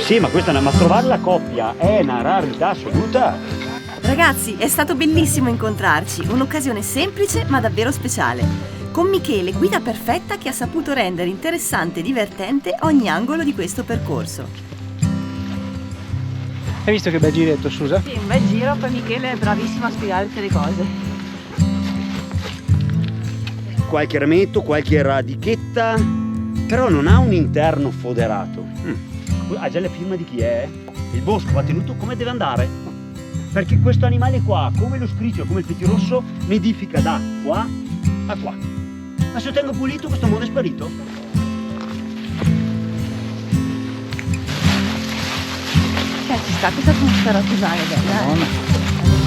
Sì, ma ma trovare la coppia è una rarità assoluta. Ragazzi, è stato bellissimo incontrarci, un'occasione semplice ma davvero speciale. Con Michele, guida perfetta che ha saputo rendere interessante e divertente ogni angolo di questo percorso. Hai visto che bel giretto, Susa? Sì, un bel giro, poi Michele è bravissimo a spiegarti le cose. Qualche rametto, qualche radichetta, però non ha un interno foderato. Ha già la firma di chi è? Il bosco va tenuto come deve andare. Perché questo animale qua, come lo scriccio, come il pettirosso, nidifica da qua a qua. Ma se lo tengo pulito questo mondo è sparito. Ci sta questa atmosfera artigiana, bella,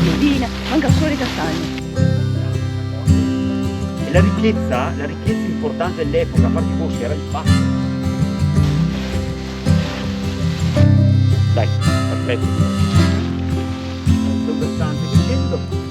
piedina, mancano solo i castagni. E la ricchezza importante dell'epoca, a parte i boschi, era il fatto. Dai, perfetto.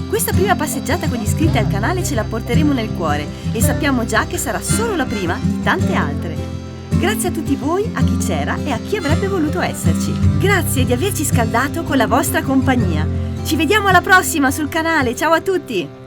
Questa prima passeggiata con gli iscritti al canale ce la porteremo nel cuore e sappiamo già che sarà solo la prima di tante altre. Grazie a tutti voi, a chi c'era e a chi avrebbe voluto esserci. Grazie di averci scaldato con la vostra compagnia. Ci vediamo alla prossima sul canale, ciao a tutti!